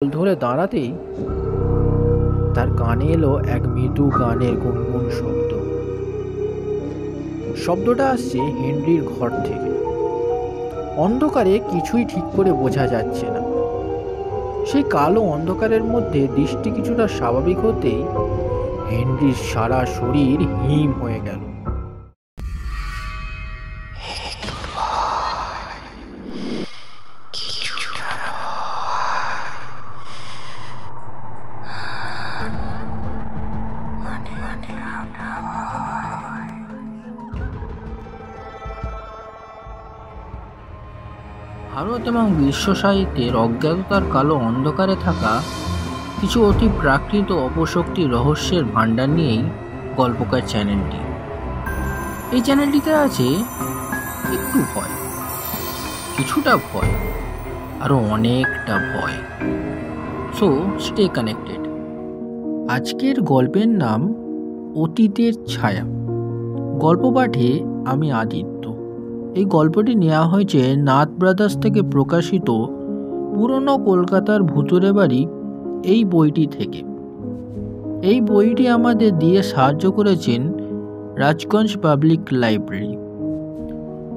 ধরে দাঁড়াতেই তার কানে এলো এক মৃদু গানের গুনগুন শব্দ। শব্দটা আসছে হেনরির ঘর থেকে। অন্ধকারে কিছুই ঠিক করে বোঝা যাচ্ছে না। সেই কালো অন্ধকারের মধ্যে দৃষ্টি কিছুটা স্বাভাবিক হতেই হেনরির সারা শরীর হিম হয়ে গেল। ভারত এবং বিশ্ব সাহিত্যের অজ্ঞাততার কালো অন্ধকারে থাকা কিছু অতি প্রাকৃত অপশক্তি রহস্যের ভাণ্ডার নিয়েই গল্পকার চ্যানেলটি। এই চ্যানেলটিতে আছে একটু ভয়, কিছুটা ভয়, আরও অনেকটা ভয়। So stay connected. আজকের গল্পের নাম অতীতের ছায়া। গল্প পাঠে আমি আদিত্য। এই গল্পটি নেওয়া হয়েছে নাথ ব্রাদার্স থেকে প্রকাশিত পুরনো কলকাতার ভুতুরে বাড়ি এই বইটি থেকে। এই বইটি আমাদের দিয়ে সাহায্য করেছেন রাজগঞ্জ পাবলিক লাইব্রেরি।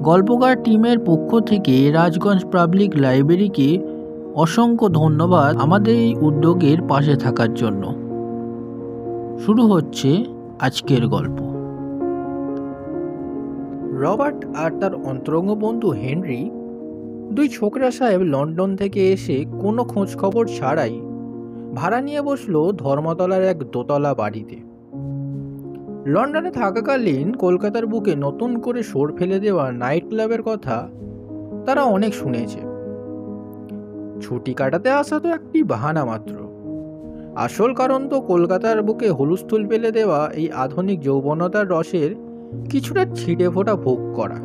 গল্পকার টিমের পক্ষ থেকে রাজগঞ্জ পাবলিক লাইব্রেরিকে অসংখ্য ধন্যবাদ আমাদের এই উদ্যোগের পাশে থাকার জন্য। শুরু হচ্ছে আজকের গল্প। রবার্ট আর তার অন্তরঙ্গ বন্ধু হেনরি, দুই ছোকরা সাহেব লন্ডন থেকে এসে কোনো খোঁজ খবর ছাড়াই ভাড়া নিয়ে বসলো ধর্মতলার এক দোতলা বাড়িতে। লন্ডনে থাকাকালীন কলকাতার বুকে নতুন করে শোর ফেলে দেওয়া নাইট ক্লাবের কথা তারা অনেক শুনেছে। ছুটি কাটাতে আসা তো একটি বাহানা মাত্র, আসল কারণ তো কলকাতার বুকে হুলস্থুল ফেলে দেওয়া এই আধুনিক যৌবনতার রসের কিছুটা ছিটে ফোটা ভোগ করা।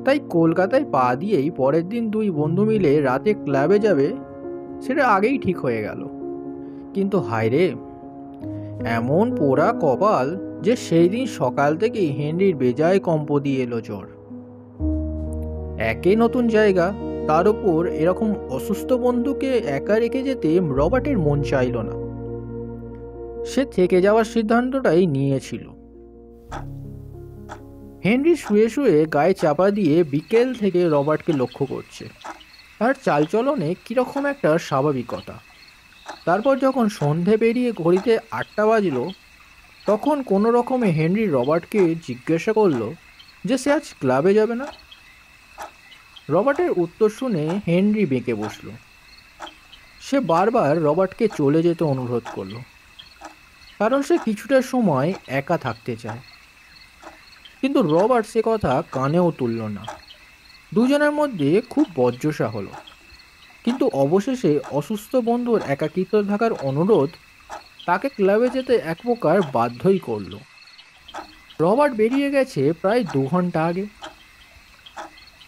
তাই কলকাতায় পা দিয়েই পরের দিন দুই বন্ধু মিলে রাতে ক্লাবে যাবে সেটা আগেই ঠিক হয়ে গেল। কিন্তু হায় রে, এমন পোড়া কপাল যে সেই দিন সকাল থেকেই হেনরির বেজায় কম্প দিয়ে এলো জ্বর। একে নতুন জায়গা, তার উপর এরকম অসুস্থ বন্ধুকে একা রেখে যেতে রবার্টের মন চাইল না। সে থেকে যাওয়ার সিদ্ধান্তটাই নিয়েছিল। হেনরি শুয়ে শুয়ে গায়ে চাপা দিয়ে বিকেল থেকে রবার্টকে লক্ষ্য করছে। তার চালচলনে কীরকম একটা স্বাভাবিকতা। তারপর যখন সন্ধে পেরিয়ে ঘড়িতে 8টা বাজল, তখন কোনো রকমে হেনরি রবার্টকে জিজ্ঞাসা করলো যে সে আজ ক্লাবে যাবে না। রবার্টের উত্তর শুনে হেনরি বেঁকে বসল। সে বারবার রবার্টকে চলে যেতে অনুরোধ করলো, কারণ সে কিছুটা সময় একা থাকতে চায়। কিন্তু রবার্ট সে কথা কানেও তুলল না। দুজনের মধ্যে খুব বচসা হলো। কিন্তু অবশেষে অসুস্থ বন্ধুর একাকিত্ব থাকার অনুরোধ তাকে ক্লাবে যেতে এক প্রকার বাধ্যই করল। রবার্ট বেরিয়ে গেছে প্রায় 2 ঘন্টা আগে।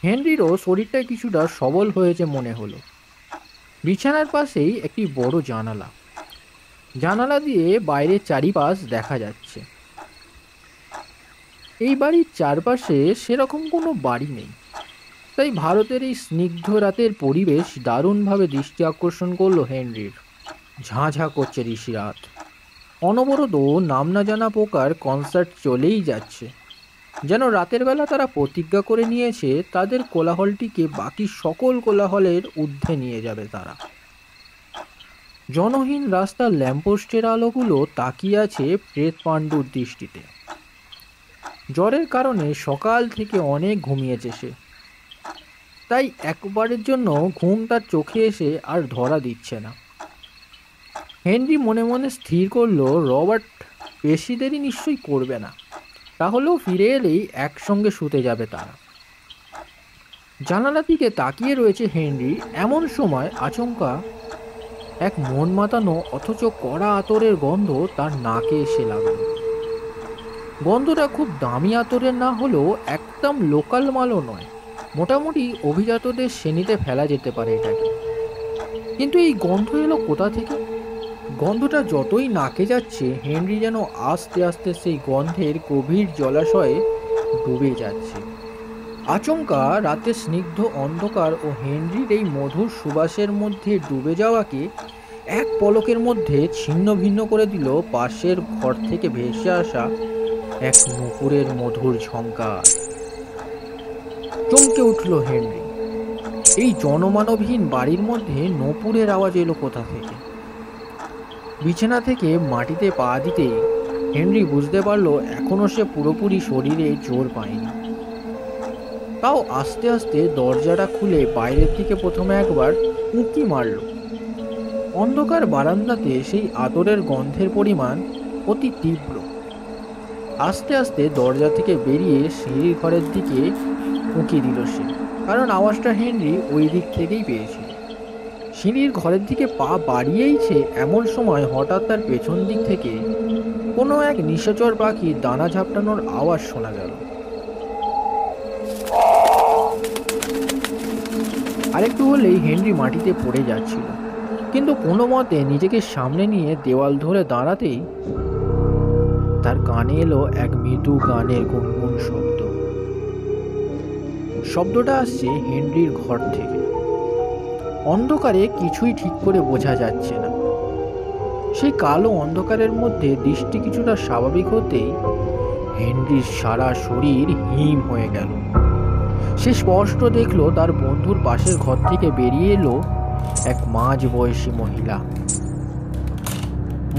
হেনরিরও শরীরটা কিছুটা সবল হয়েছে মনে হলো। বিছানার পাশেই একটি বড় জানালা। জানালা দিয়ে বাইরের চারিপাশ দেখা যাচ্ছে। এই বাড়ির চারপাশে সেরকম কোনো বাড়ি নেই, তাই ভারতের এই স্নিগ্ধ রাতের পরিবেশ দারুণভাবে দৃষ্টি আকর্ষণ করলো হেনরির। ঝাঁ ঝাঁ করছে ঋষিরাত। অনবরত নাম না জানা প্রকার কনসার্ট চলেই যাচ্ছে, যেন রাতের বেলা তারা প্রতিজ্ঞা করে নিয়েছে তাদের কোলাহলটিকে বাকি সকল কোলাহলের ঊর্ধ্বে নিয়ে যাবে তারা। জনহীন রাস্তার ল্যাম্পপোস্টের আলোগুলো তাকিয়ে আছে প্রেত পাণ্ডুর দৃষ্টিতে। জ্বরের কারণে সকাল থেকে অনেক ঘুমিয়েছে সে, তাই একবারের জন্য ঘুম তার চোখে এসে আর ধরা দিচ্ছে না। হেনরি মনে মনে স্থির করলো রবার্ট বেশি দেরি নিশ্চয়ই করবে না, তাহলেও ফিরে এলেই একসঙ্গে শুতে যাবে তারা। জানালা দিকে তাকিয়ে রয়েছে হেনরি। এমন সময় আচমকা এক মন মাতানো অথচ কড়া আতরের গন্ধ তার নাকে এসে লাগলো। গন্ধটা খুব দামি আতরের না হলেও একদম লোকাল মালও নয়, মোটামুটি অভিজাতদের শ্রেণীতে ফেলা যেতে পারে এটাকে। কিন্তু এই গন্ধ এলো কোথা থেকে? গন্ধটা যতই নাকে যাচ্ছে হেনরি যেন আস্তে আস্তে সেই গন্ধের গভীর জলাশয়ে ডুবে যাচ্ছে। আচমকা রাতে স্নিগ্ধ অন্ধকার ও হেনরির এই মধুর সুবাসের মধ্যে ডুবে যাওয়াকে এক পলকের মধ্যে ছিন্ন ভিন্ন করে দিল পাশের ঘর থেকে ভেসে আসা এক নুপুরের মধুর ঝঙ্কার। চমকে উঠল হেনরি। এই জনমানবহীন বাড়ির মধ্যে নূপুরের আওয়াজ এলো কোথা থেকে? বিছানা থেকে মাটিতে পা দিতেই হেনরি বুঝতে পারল এখনো সে পুরোপুরি শরীরে জোর পায়নি। তাও আস্তে আস্তে দরজাটা খুলে বাইরের দিকে প্রথমে একবার উঁকি মারল। অন্ধকার বারান্দাতে সেই আতরের গন্ধের পরিমাণ অতি তীব্র। আস্তে আস্তে দরজা থেকে বেরিয়ে সিঁড়ির ঘরের দিকে উঁকি দিল সে, কারণ আওয়াজটা হেনরি ওই দিক থেকেই পেয়েছিল। সিঁড়ির ঘরের দিকে পা বাড়িয়েইছে এমন সময় হঠাৎ তার পেছন দিক থেকে কোনো এক নিশাচর পাখির দানা ঝাপটানোর আওয়াজ শোনা গেল। আরেকটু হলেই হেনরি মাটিতে পড়ে যাচ্ছিল, কিন্তু কোনো মতে নিজেকে সামনে নিয়ে দেওয়াল ধরে দাঁড়াতেই তার কানে এলো এক মৃদু গানের গুনগুন শব্দ। শব্দটা আসছে হেনরির ঘর থেকে। অন্ধকারে কিছুই ঠিক করে বোঝা যাচ্ছে না। সেই কালো অন্ধকারের মধ্যে দৃষ্টি কিছুটা স্বাভাবিক হতেই হেনরির সারা শরীর হিম হয়ে গেল। সে স্পষ্ট দেখলো তার বন্ধুর পাশের ঘর থেকে বেরিয়ে এলো এক মাঝ বয়সী মহিলা।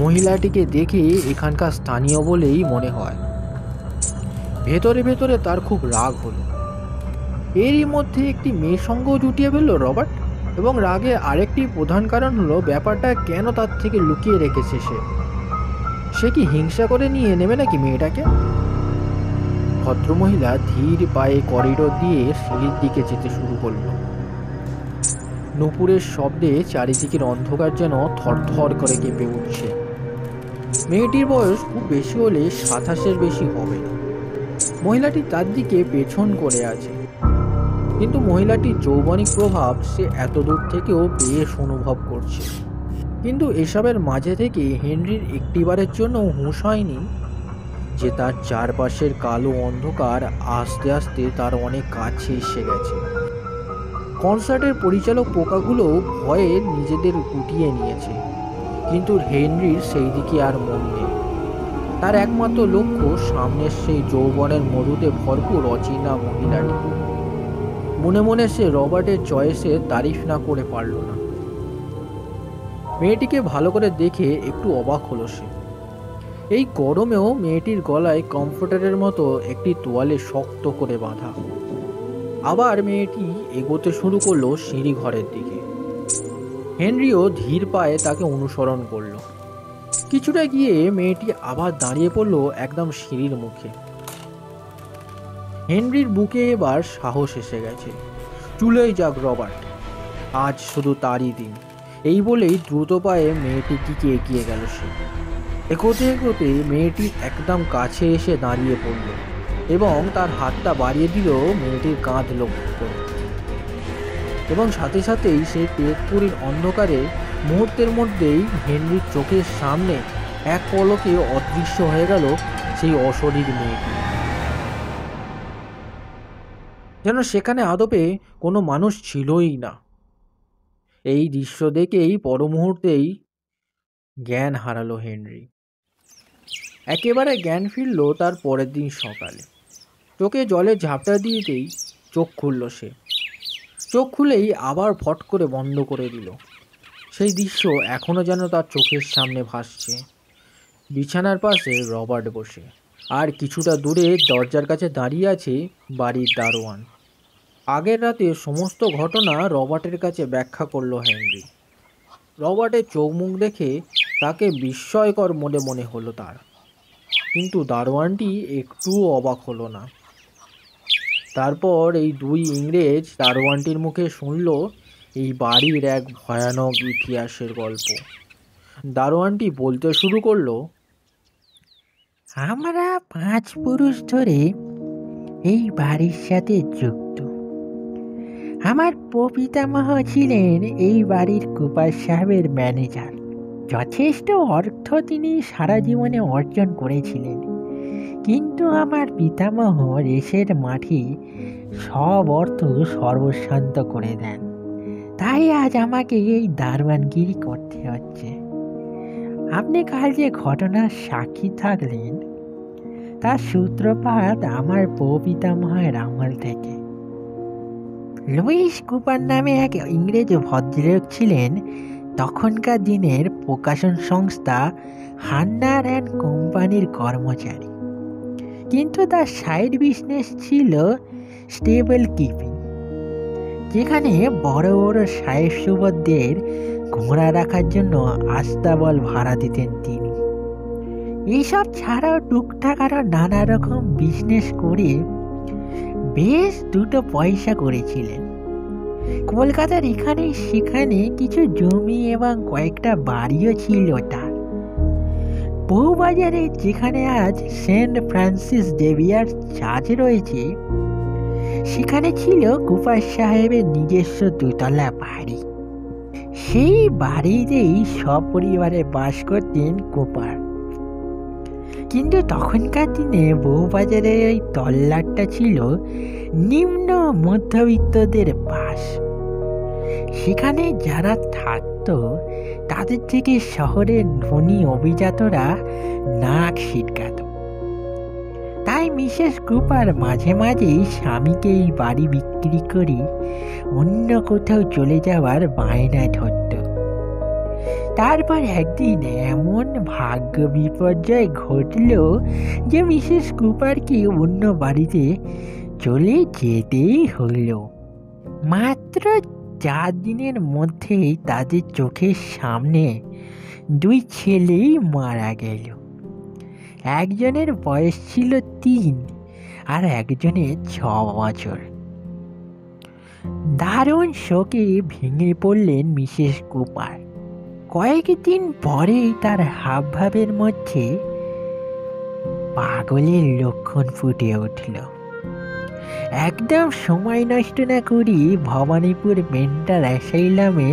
মহিলাটিকে দেখে এখানকার স্থানীয় বলেই মনে হয়। ভেতরে ভেতরে তার খুব রাগ হলো। এরই মধ্যে একটি মেয়ের সঙ্গেও জুটিয়ে ফেলল রবার্ট, এবং রাগের আরেকটি প্রধান কারণ হলো ব্যাপারটা কেন তার থেকে লুকিয়ে রেখেছে সে কি হিংসা করে নিয়ে নেবে নাকি মেয়েটাকে? ভদ্রমহিলা ধীর পায়ে করিডোর দিয়ে সিঁড়ির দিকে যেতে শুরু করলো। নূপুরের শব্দে চারিদিকের অন্ধকার যেন থরথর করে কেঁপে উঠছে। মেয়েটির বয়স খুব বেশি হলে 27-এর বেশি হবে না। মহিলাটি তার দিকে পেছন করে আছে, কিন্তু মহিলাটির যৌবনিক প্রভাব সে এত দূর থেকেও বেশ অনুভব করছে। কিন্তু এসবের মাঝে থেকে হেনরির একটিবারের জন্য হুঁশ হয়নি যে তার চারপাশের কালো অন্ধকার আস্তে আস্তে তার অনেক কাছে এসে গেছে। কনসার্টের পরিচালক পোকাগুলো ভয়ে নিজেদের গুটিয়ে নিয়েছে, কিন্তু হেনরির সেই দিকে আর মন নেই। তার একমাত্র লক্ষ্য সামনের সেই যৌবনের মধুতে ভরপুর অচেনা মহিলাটি। মনে মনে সে রবার্টের চয়েসের তারিফ না করে পারল না। মেয়েটিকে ভালো করে দেখে একটু অবাক হলো সে। এই গরমেও মেয়েটির গলায় কমফোর্টারের মতো একটি তোয়ালে শক্ত করে বাঁধা। আবার মেয়েটি এগোতে শুরু করলো সিঁড়ি ঘরের দিকে। হেনরিও ধীর পায়ে তাকে অনুসরণ করলো। কিছুটা গিয়ে মেয়েটি আবার দাঁড়িয়ে পড়লো একদম সিঁড়ির মুখে। হেনরির বুকে এবার সাহস এসে গেছে। চুলোই যাক রবার্ট, আজ শুধু তারই দিন। এই বলেই দ্রুত পায়ে মেয়েটির দিকে এগিয়ে গেল সে। এগোতে এগোতে মেয়েটির একদম কাছে এসে দাঁড়িয়ে পড়ল এবং তার হাতটা বাড়িয়ে দিল মেয়েটির কাঁধ লক্ষ্য করে। এবং সাথে সাথেই সেই পেটপুরীর অন্ধকারে মুহূর্তের মধ্যেই হেনরির চোখের সামনে এক পলকে অদৃশ্য হয়ে গেল সেই অশরীর মেয়েটি। যেন সেখানে আদপে কোনো মানুষ ছিলই না। এই দৃশ্য দেখেই পর মুহূর্তেই জ্ঞান হারালো হেনরি। একেবারে জ্ঞান ফিরল তার পরের দিন সকালে। চোখে জলের ঝাপটা দিতেই চোখ খুলল সে। চোখ খুলেই আবার ফট করে বন্ধ করে দিল। সেই দৃশ্য এখনো যেন তার চোখের সামনে ভাসছে। বিছানার পাশে রবার্ট বসে, আর কিছুটা দূরে দরজার কাছে দাঁড়িয়ে আছে বাড়ির দারোয়ান। আগের রাতে সমস্ত ঘটনা রবার্টের কাছে ব্যাখ্যা করলো হেনরি। রবার্টের চোখ মুখ দেখে তাকে বিস্ময়কর মনে হলো তার, কিন্তু দারোয়ানটি একটুও অবাক হলো না। তারপর এই দুই ইংরেজ দারোয়ানটির মুখে শুনল এই বাড়ির এক ভয়ানক ইতিহাসের গল্প। দারোয়ানটি বলতে শুরু করলো, আমরা 5 পুরুষ ধরে এই বাড়ির সাথে যুক্ত। আমার পিতামহ ছিলেন এই বাড়ির কুপার সাহেবের ম্যানেজার। যথেষ্ট অর্থ তিনি সারা জীবনে অর্জন করেছিলেন, কিন্তু কিন্তু আমার পিতামহ রেশের মাঠে সব অর্থ সর্বশান্ত করে দেন। তাই আজ আমাকে এই দারোয়ানগিরি করতে হচ্ছে। আপনি কাল যে ঘটনার সাক্ষী থাকলেন তার সূত্রপাত আমার পিতামহের আমল থেকে। লুইস কুপার নামে এক ইংরেজ ভদ্রলোক ছিলেন তখনকার দিনের প্রকাশন সংস্থা হান্নার অ্যান্ড কোম্পানির কর্মচারী, কিন্তু তার সাইড বিজনেস ছিল স্টেবল কিপিং, যেখানে বড় বড় সাহেব সুবদের ঘোড়া রাখার জন্য আস্তাবল ভাড়া দিতেন তিনি। এইসব ছাড়াও টুকটাক আরও নানা রকম বিজনেস করে বেশ দুটো পয়সা করেছিলেন। কলকাতার এখানে সেখানে কিছু জমি এবং কয়েকটা বাড়িও ছিল তার। বউবাজারে যেখানে আজ সেন্ট ফ্রান্সিস জেভিয়ার চার্চ রয়েছে, সেখানে ছিল কুপার সাহেবের নিজস্ব দুতলা বাড়ি। সেই বাড়িতেই সপরিবারে বাস করতেন কুপার। কিন্তু তখনকার দিনে বউবাজারের ওই তল্লাটটা ছিল নিম্ন মধ্যবিত্তদের বাস। সেখানে যারা থাকতো তাদের থেকে শহরের ধনী অভিজাতরা নাক ছিটকাত। তাই মিসেস কুপার মাঝে মাঝেই স্বামীকে এই বাড়ি বিক্রি করে অন্য কোথাও চলে যাওয়ার বায়না ধরত। তারপর একদিন এমন ভাগ্য বিপর্যয় ঘটল যে মিসেস কুপারকে অন্য বাড়িতে চলে যেতেই হল। মাত্র 4 দিনের মধ্যেই তাদের চোখের সামনে 2 ছেলেই মারা গেল। একজনের বয়স ছিল 3 আর একজনের 6 বছর। দারুণ শোকে ভেঙে পড়লেন মিসেস কুপার। কয়েকদিন পরেই তার হাবভাবের মধ্যে পাগলের লক্ষণ ফুটে উঠল। একদম সময় নষ্ট না করি ভবানীপুর মেন্টাল অ্যাসাইলামে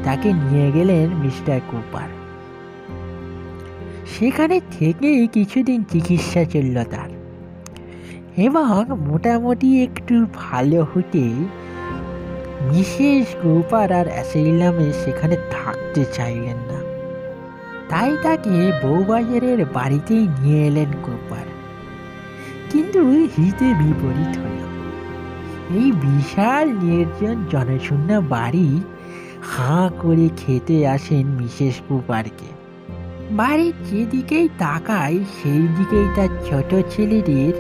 তাকে নিয়ে গেলেন মিস্টার কুপার। সেখানে থেকেই কিছুদিন চিকিৎসা চলল তার, এবং মোটামুটি একটু ভালো হতে মিসেস কুপার আর অ্যাসাইলামে সেখানে থাকতে চাইলেন না। তাই তাকে বউবাজারের বাড়িতেই নিয়ে এলেন কুপার। কিন্তু হিতে বিপরীত হল। এই বিশাল নির্জন জনশূন্য বাড়ি হাঁ করে খেতে আসেন মিসেস কুপারকে। বাড়ির যেদিকেই তাকায় সেই দিকেই তার ছোট ছেলেদের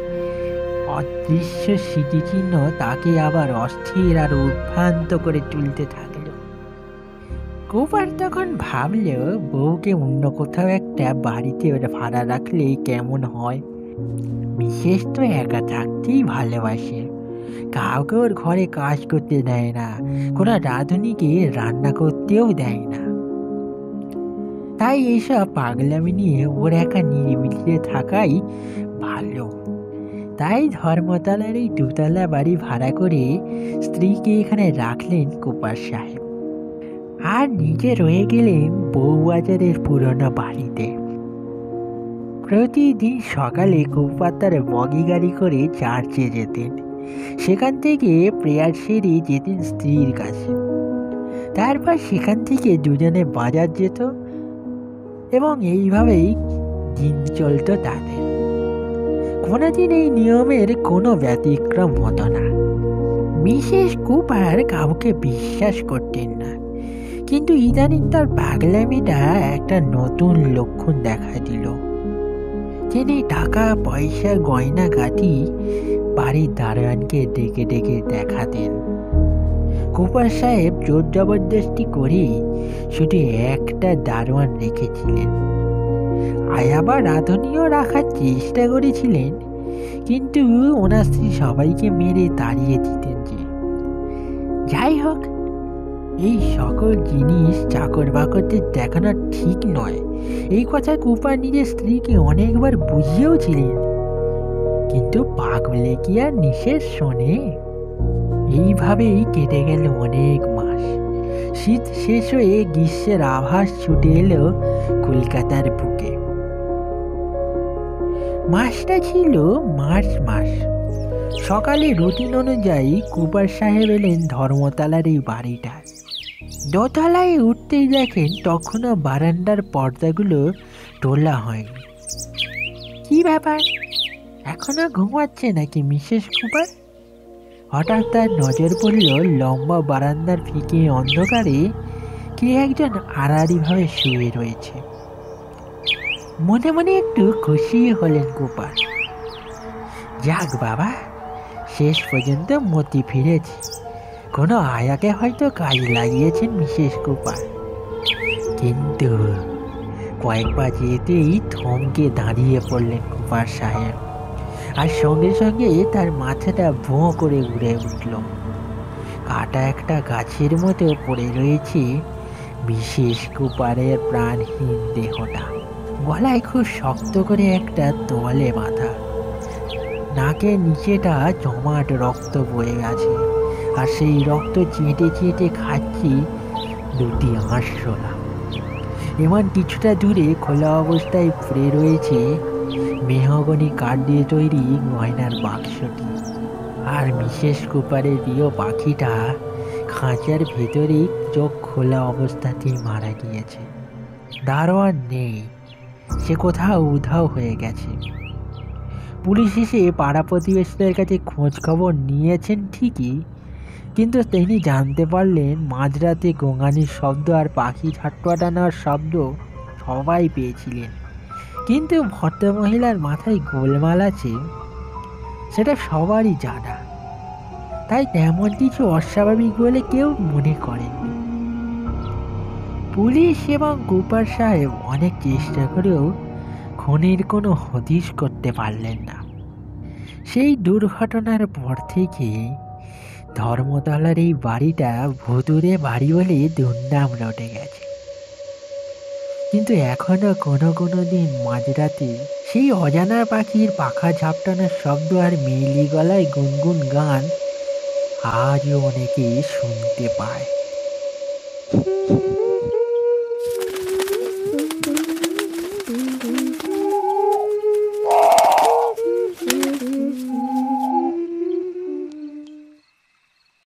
অদৃশ্য স্মৃতিচিহ্ন তাকে আবার অস্থির আর উদ্ভ্রান্ত করে তুলতে থাকল। কুপার তখন ভাবল বউকে অন্য কোথাও একটা বাড়িতে ভাড়া রাখলে কেমন হয়। মিসেস তো একা থাকতেই ভালোবাসে, কাউকে ওর ঘরে কাজ করতে দেয় না, কোনো রাঁধুনিকে রান্না করতেও দেয় না। তাই এইসব পাগলামি নিয়ে ওর একা নিরিবিলিতে থাকাই ভালো। তাই ধর্মতলার এই 2তলা বাড়ি ভাড়া করে স্ত্রীকে এখানে রাখলেন কুপার সাহেব, আর নিজে রয়ে গেলেন বউবাজারের পুরনো বাড়িতে। প্রতিদিন সকালে কুপার তার বগি গাড়ি করে চার্চে যেতেন। সেখান থেকে প্রেয়ার সেরে যেতেন স্ত্রীর কাছে। তারপর সেখান থেকে দুজনে বাজার যেত, এবং এইভাবেই দিন চলত তাদের। কোনোদিন এই নিয়মের কোনো ব্যতিক্রম হতো না। মিসেস কুপার কাউকে বিশ্বাস করতেন না, কিন্তু ইদানিং তার পাগলামিটা একটা নতুন লক্ষণ দেখা দিল। তিনি টাকা পয়সা গয়না গাটি বাড়ির দারোয়ানকে ডেকে ডেকে দেখাতেন। কুপার সাহেব জোর জবরদস্তি করে শুধু একটা দারোয়ান রেখেছিলেন, আবার রাঁধুনিও রাখার চেষ্টা করেছিলেন, কিন্তু ওনার স্ত্রী সবাইকে মেরে তাড়িয়ে দিতেন। যাই হোক, এই সকল জিনিস চাকর বাকরদের দেখানো ঠিক নয়, এই কথা কুপার নিজের স্ত্রীকে অনেকবার বুঝিয়েও ছিলেন, কিন্তু পাগলে কি আর নিষেধ শোনে। এইভাবেই কেটে গেল অনেক মাস। শীত শেষ হয়ে গ্রীষ্মের আভাস ছুটে এলো কলকাতার বুকে। মাসটা ছিল মার্চ মাস। সকালে রুটিন অনুযায়ী কুপার সাহেব এলেন ধর্মতলার এই বাড়িটায়। দোতলায় উঠতেই দেখেন তখনও বারান্দার পর্দাগুলো তোলা হয়নি। কি ব্যাপার, এখনো ঘুমাচ্ছে নাকি মিসেস কুপার? হঠাৎ তার নজর পড়ল লম্বা বারান্দার ফিকে অন্ধকারে কে একজন আড়াআড়িভাবে শুয়ে রয়েছে। মনে মনে একটু খুশি হলেন কুপার। যাক বাবা, শেষ পর্যন্ত মতি ফিরেছে। কোনো আয়াকে হয়তো কাজ লাগিয়েছেন মিসেস কুপার। কিন্তু কয়েকবার যেতেই থমকে দাঁড়িয়ে পড়লেন কুপার সাহেব, আর সঙ্গে সঙ্গে তার মাথাটা ভোঁ করে ঘুরে উঠল। কাটা একটা গাছের মতো পড়ে রয়েছে মিসেস কুপারের প্রাণহীন দেহটা। গলায় খুব শক্ত করে একটা তোয়ালে বাঁধা, নাকের নিচেটা জমাট রক্ত বয়ে গেছে, আর সেই রক্ত চেটে চেটে খাচ্ছি দুটি আঁশলা। এমন কিছুটা দূরে খোলা অবস্থায় পড়ে রয়েছে মেহগনি কাঠ দিয়ে তৈরি গয়নার বাক্সটি, আর মিসেস কুপারের প্রিয় পাখিটা খাঁচার ভেতরেই চোখ খোলা অবস্থাতেই মারা গিয়েছে। দারোয়ান নেই, সে কোথাও উধাও হয়ে গেছে। পুলিশ এসে পাড়া প্রতিবেশীদের কাছে খোঁজ খবর নিয়েছেন ঠিকই, কিন্তু তিনি জানতে পারলেন মাঝরাতে গোঙানির শব্দ আর পাখি ছাটপাটানোর শব্দ সবাই পেয়েছিলেন, কিন্তু ভদ্রমহিলার মাথায় গোলমাল আছে সেটা সবারই জানা, তাই তেমন কিছু অস্বাভাবিক বলে কেউ মনে করেননি। পুলিশ এবং কুপার সাহেব অনেক চেষ্টা করেও খুনের কোনো হদিশ করতে পারলেন না। সেই দুর্ঘটনার পর থেকে ধর্মতলার এই বাড়িটা ভুতুড়ে বাড়ি বলে দুর্নাম রটে গেছে। কিন্তু এখনো কোনো কোনো দিন মাঝরাতে সেই অজানা পাখির পাখা ঝাপটানোর শব্দ আর মেয়েলি গলায় গুনগুন গান আজও অনেকে শুনতে পায়।